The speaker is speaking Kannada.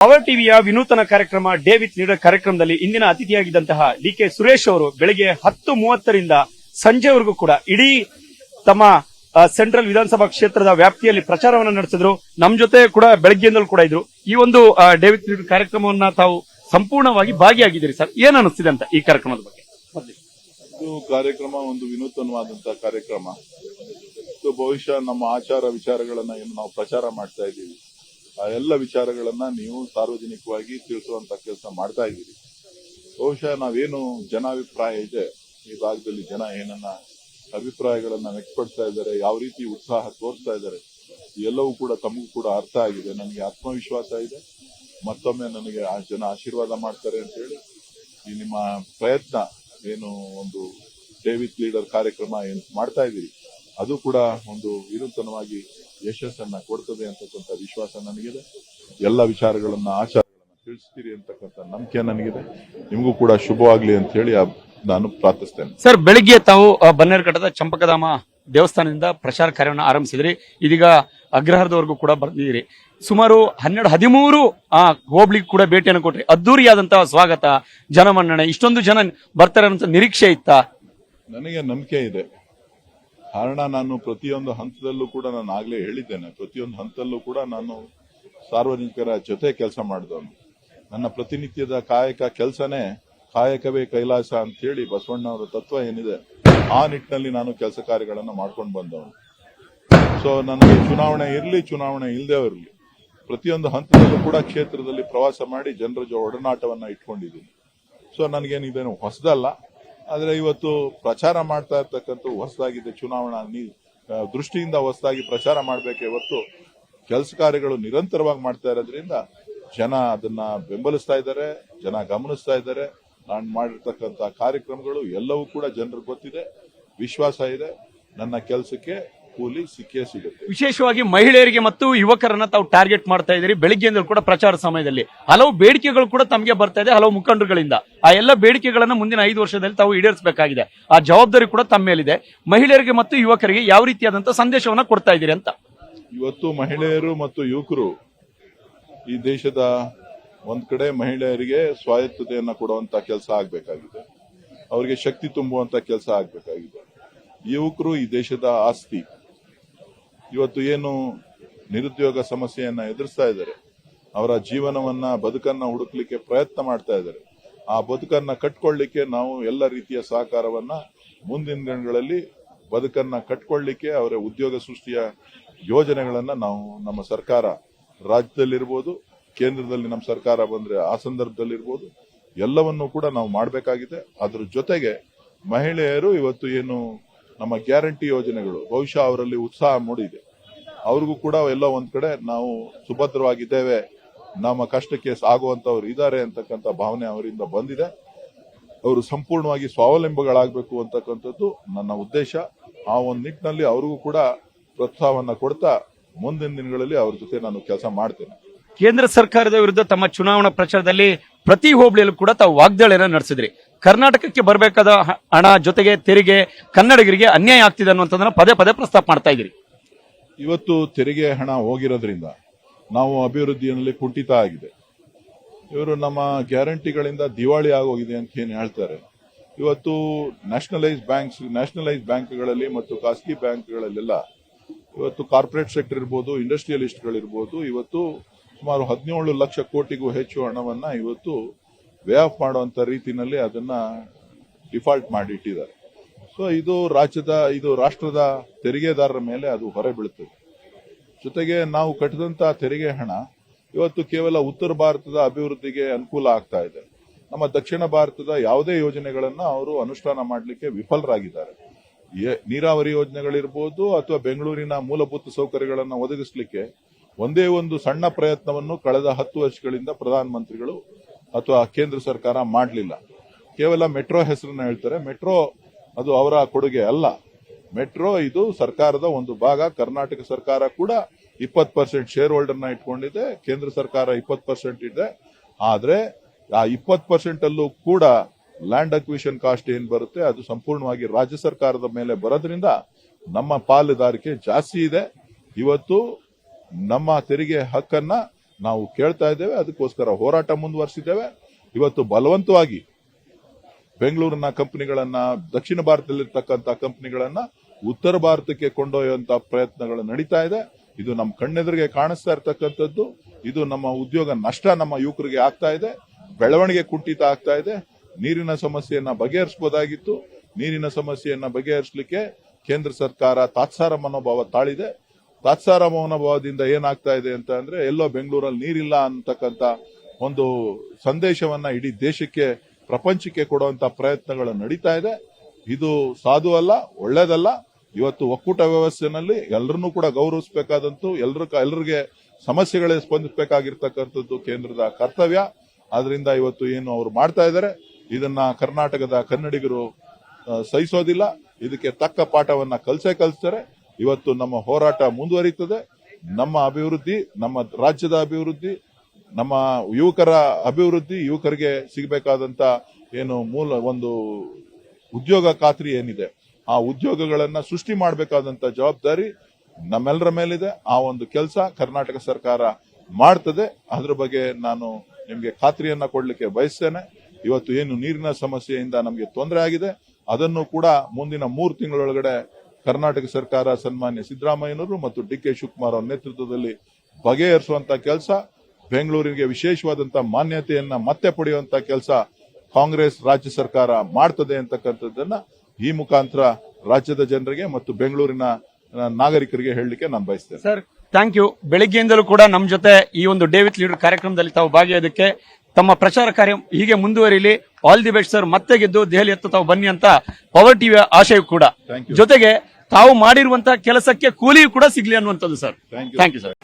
ಪವರ್ ಟಿವಿಯ ವಿನೂತನ ಕಾರ್ಯಕ್ರಮ ಡೇ ವಿತ್ ಲೀಡರ್ ಕಾರ್ಯಕ್ರಮದಲ್ಲಿ ಇಂದಿನ ಅತಿಥಿಯಾಗಿದ್ದಂತಹ ಡಿ.ಕೆ. ಸುರೇಶ್ ಅವರು ಬೆಳಿಗ್ಗೆ 10:30ರಿಂದ ಸಂಜೆವರೆಗೂ ಕೂಡ ಇಡೀ ತಮ್ಮ ಸೆಂಟ್ರಲ್ ವಿಧಾನಸಭಾ ಕ್ಷೇತ್ರದ ವ್ಯಾಪ್ತಿಯಲ್ಲಿ ಪ್ರಚಾರವನ್ನು ನಡೆಸಿದ್ರು. ನಮ್ ಜೊತೆ ಕೂಡ ಬೆಳಗ್ಗೆಯಿಂದಲೂ ಕೂಡ ಇದ್ರು. ಈ ಒಂದು ಡೇ ವಿತ್ ಲೀಡರ್ ಕಾರ್ಯಕ್ರಮವನ್ನ ತಾವು ಸಂಪೂರ್ಣವಾಗಿ ಭಾಗಿಯಾಗಿದ್ದೀರಿ ಸರ್, ಏನ್ ಅನಿಸ್ತಿದೆ ಅಂತ ಈ ಕಾರ್ಯಕ್ರಮದ ಬಗ್ಗೆ? ಇದು ಕಾರ್ಯಕ್ರಮ ಒಂದು ವಿನೂತನವಾದಂತಹ ಕಾರ್ಯಕ್ರಮ. ಬಹುಶಃ ನಮ್ಮ ಆಚಾರ ವಿಚಾರಗಳನ್ನ ಏನು ನಾವು ಪ್ರಚಾರ ಮಾಡ್ತಾ ಇದ್ದೀವಿ, ಆ ಎಲ್ಲ ವಿಚಾರಗಳನ್ನ ನೀವು ಸಾರ್ವಜನಿಕವಾಗಿ ತಿಳಿಸುವಂತ ಕೆಲಸ ಮಾಡ್ತಾ ಇದ್ದೀರಿ. ಬಹುಶಃ ನಾವೇನು ಜನಾಭಿಪ್ರಾಯ ಇದೆ, ಈ ಭಾಗದಲ್ಲಿ ಜನ ಏನನ್ನ ಅಭಿಪ್ರಾಯಗಳನ್ನ ವ್ಯಕ್ತಪಡಿಸ್ತಾ ಇದ್ದಾರೆ, ಯಾವ ರೀತಿ ಉತ್ಸಾಹ ತೋರಿಸ್ತಾ ಇದ್ದಾರೆ, ಎಲ್ಲವೂ ಕೂಡ ತಮಗೂ ಕೂಡ ಅರ್ಥ ಆಗಿದೆ. ನನಗೆ ಆತ್ಮವಿಶ್ವಾಸ ಇದೆ, ಮತ್ತೊಮ್ಮೆ ನನಗೆ ಆ ಜನ ಆಶೀರ್ವಾದ ಮಾಡ್ತಾರೆ ಅಂತ ಹೇಳಿ ಈ ನಿಮ್ಮ ಪ್ರಯತ್ನ ಏನು ಒಂದು ಡೇ ವಿತ್ ಲೀಡರ್ ಕಾರ್ಯಕ್ರಮ ಏನು ಮಾಡ್ತಾ ಇದ್ದೀರಿ, ಅದು ಕೂಡ ಒಂದು ವಿನೂತನವಾಗಿ ಯಶಸ್ಸನ್ನ ಕೊಡ್ತದೆ ಅಂತಕ್ಕಂಥ ವಿಶ್ವಾಸ ನನಗಿದೆ. ಎಲ್ಲ ವಿಚಾರಗಳನ್ನ ಆಚಾರಗಳನ್ನ ತಿಳಿಸ್ತೀರಿ ಅಂತಕ್ಕಂಥ ನಂಬಿಕೆ ನನಗಿದೆ. ನಿಮಗೂ ಕೂಡ ಶುಭವಾಗ್ಲಿ ಅಂತ ಹೇಳಿ ನಾನು ಪ್ರಾರ್ಥಿಸ್ತೇನೆ. ಸರ್, ಬೆಳಿಗ್ಗೆ ತಾವು ಬನ್ನೇರುಘಟ್ಟದ ಚಂಪಕಧಾಮ ದೇವಸ್ಥಾನದಿಂದ ಪ್ರಚಾರ ಕಾರ್ಯವನ್ನು ಆರಂಭಿಸಿದ್ರಿ. ಇದೀಗ ಅಗ್ರಹಾರದವರೆಗೂ ಕೂಡ ಬರ್ತಿದ್ದೀರಿ. ಸುಮಾರು 12-13 ಹೋಬಳಿಗೆ ಕೂಡ ಭೇಟಿಯನ್ನು ಕೊಟ್ರಿ. ಅದ್ದೂರಿಯಾದಂತಹ ಸ್ವಾಗತ, ಜನಮನ್ನಣೆ, ಇಷ್ಟೊಂದು ಜನ ಬರ್ತಾರೆ ಅಂತ ನಿರೀಕ್ಷೆ ಇತ್ತಾ? ನನಗೆ ನಂಬಿಕೆ ಇದೆ. ಕಾರಣ ನಾನು ಪ್ರತಿಯೊಂದು ಹಂತದಲ್ಲೂ ಕೂಡ ನಾನು ಆಗ್ಲೇ ಹೇಳಿದ್ದೇನೆ, ಪ್ರತಿಯೊಂದು ಹಂತದಲ್ಲೂ ಕೂಡ ನಾನು ಸಾರ್ವಜನಿಕರ ಜೊತೆ ಕೆಲಸ ಮಾಡಿದವನು. ನನ್ನ ಪ್ರತಿನಿತ್ಯದ ಕಾಯಕ ಕೆಲಸನೇ ಕಾಯಕವೇ ಕೈಲಾಸ ಅಂತ ಹೇಳಿ ಬಸವಣ್ಣವರ ತತ್ವ ಏನಿದೆ, ಆ ನಿಟ್ಟಿನಲ್ಲಿ ನಾನು ಕೆಲಸ ಕಾರ್ಯಗಳನ್ನು ಮಾಡ್ಕೊಂಡು ಬಂದವನು. ಸೊ ನನಗೆ ಚುನಾವಣೆ ಇರಲಿ, ಚುನಾವಣೆ ಇಲ್ಲದೆ ಇರಲಿ, ಪ್ರತಿಯೊಂದು ಹಂತದಲ್ಲೂ ಕೂಡ ಕ್ಷೇತ್ರದಲ್ಲಿ ಪ್ರವಾಸ ಮಾಡಿ ಜನರ ಒಡನಾಟವನ್ನ ಇಟ್ಕೊಂಡಿದ್ದೀನಿ. ಸೊ ನನಗೇನಿದೇನು ಹೊಸದಲ್ಲ, ಆದ್ರೆ ಇವತ್ತು ಪ್ರಚಾರ ಮಾಡ್ತಾ ಇರ್ತಕ್ಕಂಥ ಹೊಸದಾಗಿದೆ. ಚುನಾವಣಾ ದೃಷ್ಟಿಯಿಂದ ಹೊಸದಾಗಿ ಪ್ರಚಾರ ಮಾಡಬೇಕೆ ಹೊರತು ಕೆಲಸ ಕಾರ್ಯಗಳು ನಿರಂತರವಾಗಿ ಮಾಡ್ತಾ ಇರೋದ್ರಿಂದ ಜನ ಅದನ್ನ ಬೆಂಬಲಿಸ್ತಾ ಇದ್ದಾರೆ, ಜನ ಗಮನಿಸ್ತಾ ಇದ್ದಾರೆ. ನಾನು ಮಾಡಿರ್ತಕ್ಕಂಥ ಕಾರ್ಯಕ್ರಮಗಳು ಎಲ್ಲವೂ ಕೂಡ ಜನರಿಗೆ ಗೊತ್ತಿದೆ, ವಿಶ್ವಾಸ ಇದೆ. ನನ್ನ ಕೆಲಸಕ್ಕೆ ಕೂಲಿ ಸಿಕ್ಕೇ ಸಿಗುತ್ತೆ. ವಿಶೇಷವಾಗಿ ಮಹಿಳೆಯರಿಗೆ ಮತ್ತು ಯುವಕರನ್ನ ತಾವು ಟಾರ್ಗೆಟ್ ಮಾಡ್ತಾ ಇದ್ದೀರಿ. ಬೆಳಿಗ್ಗೆಯಿಂದ ಕೂಡ ಪ್ರಚಾರ ಸಮಯದಲ್ಲಿ ಹಲವು ಬೇಡಿಕೆಗಳು ಕೂಡ ತಮಗೆ ಬರ್ತಾ ಇದೆ, ಹಲವು ಮುಖಂಡರುಗಳಿಂದ. ಆ ಎಲ್ಲ ಬೇಡಿಕೆಗಳನ್ನ ಮುಂದಿನ 5 ವರ್ಷದಲ್ಲಿ ತಾವು ಈಡೇರಿಸಬೇಕಾಗಿದೆ. ಆ ಜವಾಬ್ದಾರಿ ಕೂಡ ತಮ್ಮ ಮೇಲಿದೆ. ಮಹಿಳೆಯರಿಗೆ ಮತ್ತು ಯುವಕರಿಗೆ ಯಾವ ರೀತಿಯಾದಂತಹ ಸಂದೇಶವನ್ನ ಕೊಡ್ತಾ ಇದ್ದೀರಿ ಅಂತ? ಇವತ್ತು ಮಹಿಳೆಯರು ಮತ್ತು ಯುವಕರು ಈ ದೇಶದ ಒಂದ್ ಕಡೆ ಮಹಿಳೆಯರಿಗೆ ಸ್ವಾಯತ್ತತೆಯನ್ನ ಕೊಡುವಂತ ಕೆಲಸ ಆಗ್ಬೇಕಾಗಿದೆ, ಅವರಿಗೆ ಶಕ್ತಿ ತುಂಬುವಂತ ಕೆಲಸ ಆಗ್ಬೇಕಾಗಿದೆ. ಯುವಕರು ಈ ದೇಶದ ಆಸ್ತಿ. ಇವತ್ತು ಏನು ನಿರುದ್ಯೋಗ ಸಮಸ್ಯೆಯನ್ನ ಎದುರಿಸ್ತಾ ಇದ್ದಾರೆ, ಅವರ ಜೀವನವನ್ನ ಬದುಕನ್ನ ಹುಡುಕ್ಲಿಕ್ಕೆ ಪ್ರಯತ್ನ ಮಾಡ್ತಾ ಇದ್ದಾರೆ. ಆ ಬದುಕನ್ನ ಕಟ್ಕೊಳ್ಳಿಕ್ಕೆ ನಾವು ಎಲ್ಲ ರೀತಿಯ ಸಹಕಾರವನ್ನ ಮುಂದಿನ ದಿನಗಳಲ್ಲಿ ಬದುಕನ್ನ ಕಟ್ಕೊಳ್ಳಿಕ್ಕೆ ಅವರ ಉದ್ಯೋಗ ಸೃಷ್ಟಿಯ ಯೋಜನೆಗಳನ್ನ ನಾವು ನಮ್ಮ ಸರ್ಕಾರ ರಾಜ್ಯದಲ್ಲಿರ್ಬೋದು, ಕೇಂದ್ರದಲ್ಲಿ ನಮ್ಮ ಸರ್ಕಾರ ಬಂದ್ರೆ ಆ ಸಂದರ್ಭದಲ್ಲಿರ್ಬೋದು, ಎಲ್ಲವನ್ನೂ ಕೂಡ ನಾವು ಮಾಡಬೇಕಾಗಿದೆ. ಅದ್ರ ಜೊತೆಗೆ ಮಹಿಳೆಯರು ಇವತ್ತು ಏನು ನಮ್ಮ ಗ್ಯಾರಂಟಿ ಯೋಜನೆಗಳು ಬಹುಶಃ ಅವರಲ್ಲಿ ಉತ್ಸಾಹ ಮೂಡಿದೆ. ಅವ್ರಿಗೂ ಕೂಡ ಎಲ್ಲ ಒಂದ್ ಕಡೆ ನಾವು ಸುಭದ್ರವಾಗಿದ್ದೇವೆ, ನಮ್ಮ ಕಷ್ಟಕ್ಕೆ ಆಗುವಂತವ್ರು ಇದ್ದಾರೆ ಅಂತಕ್ಕಂಥ ಭಾವನೆ ಅವರಿಂದ ಬಂದಿದೆ. ಅವರು ಸಂಪೂರ್ಣವಾಗಿ ಸ್ವಾವಲಂಬಿಗಳಾಗಬೇಕು ಅಂತಕ್ಕಂಥದ್ದು ನನ್ನ ಉದ್ದೇಶ. ಆ ಒಂದು ನಿಟ್ಟಿನಲ್ಲಿ ಅವ್ರಿಗೂ ಕೂಡ ಪ್ರೋತ್ಸಾಹವನ್ನ ಕೊಡ್ತಾ ಮುಂದಿನ ದಿನಗಳಲ್ಲಿ ಅವ್ರ ಜೊತೆ ನಾನು ಕೆಲಸ ಮಾಡ್ತೇನೆ. ಕೇಂದ್ರ ಸರ್ಕಾರದ ವಿರುದ್ಧ ತಮ್ಮ ಚುನಾವಣಾ ಪ್ರಚಾರದಲ್ಲಿ ಪ್ರತಿ ಹೋಬಳಿಯಲ್ಲೂ ಕೂಡ ತಾವು ವಾಗ್ದಾಳಿಯನ್ನ ನಡೆಸಿದ್ರಿ. ಕರ್ನಾಟಕಕ್ಕೆ ಬರಬೇಕಾದ ಹಣ ಜೊತೆಗೆ ತೆರಿಗೆ ಕನ್ನಡಿಗರಿಗೆ ಅನ್ಯಾಯ ಆಗ್ತಿದೆ ಅನ್ನುವಂಥದ್ದನ್ನ ಪದೇ ಪದೇ ಪ್ರಸ್ತಾಪ ಮಾಡ್ತಾ ಇದ್ದೀರಿ. ಇವತ್ತು ತೆರಿಗೆ ಹಣ ಹೋಗಿರೋದ್ರಿಂದ ನಾವು ಅಭಿವೃದ್ಧಿಯಲ್ಲಿ ಕುಂಠಿತ ಆಗಿದೆ. ಇವರು ನಮ್ಮ ಗ್ಯಾರಂಟಿಗಳಿಂದ ದಿವಾಳಿ ಆಗೋಗಿದೆ ಅಂತ ಏನ್ ಹೇಳ್ತಾರೆ. ಇವತ್ತು ನ್ಯಾಷನಲೈಸ್ ಬ್ಯಾಂಕ್ಗಳಲ್ಲಿ ಮತ್ತು ಖಾಸಗಿ ಬ್ಯಾಂಕ್ಗಳಲ್ಲೆಲ್ಲ ಇವತ್ತು ಕಾರ್ಪೊರೇಟ್ ಸೆಕ್ಟರ್ ಇರ್ಬೋದು, ಇಂಡಸ್ಟ್ರಿಯಲಿಸ್ಟ್ಗಳಿರ್ಬೋದು, ಇವತ್ತು ಸುಮಾರು 17 ಲಕ್ಷ ಕೋಟಿಗೂ ಹೆಚ್ಚು ಹಣವನ್ನ ಇವತ್ತು ವೇ ಆಫ್ ಮಾಡುವಂತ ರೀತಿಯಲ್ಲಿ ಅದನ್ನ ಡಿಫಾಲ್ಟ್ ಮಾಡಿ ಇಟ್ಟಿದ್ದಾರೆ. ಸೊ ಇದು ರಾಷ್ಟ್ರದ ತೆರಿಗೆದಾರರ ಮೇಲೆ ಅದು ಹೊರೆ ಬೀಳುತ್ತದೆ. ಜೊತೆಗೆ ನಾವು ಕಟ್ಟಿದಂತ ತೆರಿಗೆ ಹಣ ಇವತ್ತು ಕೇವಲ ಉತ್ತರ ಭಾರತದ ಅಭಿವೃದ್ಧಿಗೆ ಅನುಕೂಲ ಆಗ್ತಾ ಇದೆ. ನಮ್ಮ ದಕ್ಷಿಣ ಭಾರತದ ಯಾವುದೇ ಯೋಜನೆಗಳನ್ನ ಅವರು ಅನುಷ್ಠಾನ ಮಾಡಲಿಕ್ಕೆ ವಿಫಲರಾಗಿದ್ದಾರೆ. ನೀರಾವರಿ ಯೋಜನೆಗಳಿರ್ಬೋದು ಅಥವಾ ಬೆಂಗಳೂರಿನ ಮೂಲಭೂತ ಸೌಕರ್ಯಗಳನ್ನು ಒದಗಿಸಲಿಕ್ಕೆ ಒಂದೇ ಒಂದು ಸಣ್ಣ ಪ್ರಯತ್ನವನ್ನು ಕಳೆದ 10 ವರ್ಷಗಳಿಂದ ಪ್ರಧಾನಮಂತ್ರಿಗಳು ಅಥವಾ ಕೇಂದ್ರ ಸರ್ಕಾರ ಮಾಡಲಿಲ್ಲ. ಕೇವಲ ಮೆಟ್ರೋ ಹೆಸರನ್ನ ಹೇಳ್ತಾರೆ. ಮೆಟ್ರೋ ಅದು ಅವರ ಕೊಡುಗೆ ಅಲ್ಲ. ಮೆಟ್ರೋ ಇದು ಸರ್ಕಾರದ ಒಂದು ಭಾಗ. ಕರ್ನಾಟಕ ಸರ್ಕಾರ ಕೂಡ 20% ಶೇರ್ ಹೋಲ್ಡರ್ನ ಇಟ್ಕೊಂಡಿದೆ, ಕೇಂದ್ರ ಸರ್ಕಾರ 20% ಇದೆ. ಆದ್ರೆ ಆ 20% ಅಲ್ಲೂ ಕೂಡ ಲ್ಯಾಂಡ್ ಅಕ್ವಿಷನ್ ಕಾಸ್ಟ್ ಏನ್ ಬರುತ್ತೆ ಅದು ಸಂಪೂರ್ಣವಾಗಿ ರಾಜ್ಯ ಸರ್ಕಾರದ ಮೇಲೆ ಬರೋದ್ರಿಂದ ನಮ್ಮ ಪಾಲುದಾರಿಕೆ ಜಾಸ್ತಿ ಇದೆ. ಇವತ್ತು ನಮ್ಮ ತೆರಿಗೆ ಹಕ್ಕನ್ನ ನಾವು ಕೇಳ್ತಾ ಇದ್ದೇವೆ. ಅದಕ್ಕೋಸ್ಕರ ಹೋರಾಟ ಮುಂದುವರಿಸಿದ್ದೇವೆ. ಇವತ್ತು ಬಲವಂತವಾಗಿ ಬೆಂಗಳೂರಿನ ಕಂಪನಿಗಳನ್ನ, ದಕ್ಷಿಣ ಭಾರತದಲ್ಲಿರ್ತಕ್ಕಂಥ ಕಂಪನಿಗಳನ್ನ ಉತ್ತರ ಭಾರತಕ್ಕೆ ಕೊಂಡೊಯ್ಯುವಂತ ಪ್ರಯತ್ನಗಳು ನಡೀತಾ ಇದೆ. ಇದು ನಮ್ಮ ಕಣ್ಣೆದುರಿಗೆ ಕಾಣಿಸ್ತಾ ಇರ್ತಕ್ಕಂಥದ್ದು. ಇದು ನಮ್ಮ ಉದ್ಯೋಗ ನಷ್ಟ ನಮ್ಮ ಯುವಕರಿಗೆ ಆಗ್ತಾ ಇದೆ. ಬೆಳವಣಿಗೆ ಕುಂಠಿತ ಆಗ್ತಾ ಇದೆ. ನೀರಿನ ಸಮಸ್ಯೆಯನ್ನ ಬಗೆಹರಿಸಬಹುದಾಗಿತ್ತು. ನೀರಿನ ಸಮಸ್ಯೆಯನ್ನ ಬಗೆಹರಿಸಲಿಕ್ಕೆ ಕೇಂದ್ರ ಸರ್ಕಾರ ತಾತ್ಸಾರ ಮನೋಭಾವ ತಾಳಿದೆ. ತಾತ್ಸಾರ ಮನೋಭಾವದಿಂದ ಏನಾಗ್ತಾ ಇದೆ ಅಂತ ಅಂದ್ರೆ, ಎಲ್ಲೋ ಬೆಂಗಳೂರಲ್ಲಿ ನೀರಿಲ್ಲ ಅಂತಕ್ಕಂಥ ಒಂದು ಸಂದೇಶವನ್ನ ಇಡೀ ದೇಶಕ್ಕೆ, ಪ್ರಪಂಚಕ್ಕೆ ಕೊಡುವಂತ ಪ್ರಯತ್ನಗಳು ನಡೀತಾ ಇದೆ. ಇದು ಸಾಧು ಅಲ್ಲ, ಒಳ್ಳೇದಲ್ಲ. ಇವತ್ತು ಒಕ್ಕೂಟ ವ್ಯವಸ್ಥೆನಲ್ಲಿ ಎಲ್ಲರನ್ನೂ ಕೂಡ ಗೌರವಿಸಬೇಕಾದಂತೂ, ಎಲ್ಲರಿಗೆ ಸಮಸ್ಯೆಗಳೇ ಸ್ಪಂದಿಸಬೇಕಾಗಿರ್ತಕ್ಕಂಥದ್ದು ಕೇಂದ್ರದ ಕರ್ತವ್ಯ. ಆದ್ರಿಂದ ಇವತ್ತು ಏನು ಅವರು ಮಾಡ್ತಾ ಇದ್ದಾರೆ, ಇದನ್ನ ಕರ್ನಾಟಕದ ಕನ್ನಡಿಗರು ಸಹಿಸೋದಿಲ್ಲ. ಇದಕ್ಕೆ ತಕ್ಕ ಪಾಠವನ್ನ ಕಲಿಸ್ತಾರೆ. ಇವತ್ತು ನಮ್ಮ ಹೋರಾಟ ಮುಂದುವರಿಯುತ್ತದೆ. ನಮ್ಮ ಅಭಿವೃದ್ಧಿ, ನಮ್ಮ ರಾಜ್ಯದ ಅಭಿವೃದ್ಧಿ, ನಮ್ಮ ಯುವಕರ ಅಭಿವೃದ್ಧಿ, ಯುವಕರಿಗೆ ಸಿಗಬೇಕಾದಂತ ಏನು ಮೂಲ ಒಂದು ಉದ್ಯೋಗ ಖಾತ್ರಿ ಏನಿದೆ, ಆ ಉದ್ಯೋಗಗಳನ್ನ ಸೃಷ್ಟಿ ಮಾಡಬೇಕಾದಂತ ಜವಾಬ್ದಾರಿ ನಮ್ಮೆಲ್ಲರ ಮೇಲಿದೆ. ಆ ಒಂದು ಕೆಲಸ ಕರ್ನಾಟಕ ಸರ್ಕಾರ ಮಾಡ್ತದೆ. ಅದ್ರ ಬಗ್ಗೆ ನಾನು ನಿಮ್ಗೆ ಖಾತ್ರಿಯನ್ನ ಕೊಡ್ಲಿಕ್ಕೆ ಬಯಸ್ತೇನೆ. ಇವತ್ತು ಏನು ನೀರಿನ ಸಮಸ್ಯೆಯಿಂದ ನಮಗೆ ತೊಂದರೆ ಆಗಿದೆ, ಅದನ್ನು ಕೂಡ ಮುಂದಿನ 3 ತಿಂಗಳೊಳಗಡೆ ಕರ್ನಾಟಕ ಸರ್ಕಾರ ಸನ್ಮಾನ್ಯ ಸಿದ್ದರಾಮಯ್ಯನವರು ಮತ್ತು ಡಿ.ಕೆ. ಶಿವಕುಮಾರ್ ಅವರ ನೇತೃತ್ವದಲ್ಲಿ ಬಗೆಹರಿಸುವಂತ ಕೆಲಸ, ಬೆಂಗಳೂರಿಗೆ ವಿಶೇಷವಾದಂತ ಮಾನ್ಯತೆಯನ್ನ ಮತ್ತೆ ಪಡೆಯುವಂತ ಕೆಲಸ ಕಾಂಗ್ರೆಸ್ ರಾಜ್ಯ ಸರ್ಕಾರ ಮಾಡ್ತದೆ ಅಂತಕ್ಕಂಥದ್ದನ್ನ ಈ ಮುಖಾಂತರ ರಾಜ್ಯದ ಜನರಿಗೆ ಮತ್ತು ಬೆಂಗಳೂರಿನ ನಾಗರಿಕರಿಗೆ ಹೇಳಲಿಕ್ಕೆ ನಾನು ಬಯಸ್ತೇನೆ. Sir, thank you. ಬೆಳಿಗ್ಗೆಯಿಂದಲೂ ಕೂಡ ನಮ್ಮ ಜೊತೆ ಈ ಒಂದು ಡೇ ವಿತ್ ಲೀಡರ್ ಕಾರ್ಯಕ್ರಮದಲ್ಲಿ ತಾವು ಭಾಗಿಯಾದಕ್ಕೆ, ತಮ್ಮ ಪ್ರಚಾರ ಕಾರ್ಯ ಹೀಗೆ ಮುಂದುವರಿಲಿ. All the best sir. ಮತ್ತೆ ಗೆದ್ದು ದೆಹಲಿ ಹತ್ತ ತಾವು ಬನ್ನಿ ಅಂತ ಪವರ್ ಟಿವಿಯ ಆಶಯ ಕೂಡ. ಜೊತೆಗೆ ತಾವು ಮಾಡಿರುವಂತಹ ಕೆಲಸಕ್ಕೆ ಕೂಲಿಯೂ ಕೂಡ ಸಿಗ್ಲಿ ಅನ್ನುವಂಥದ್ದು ಸರ್. Thank you sir.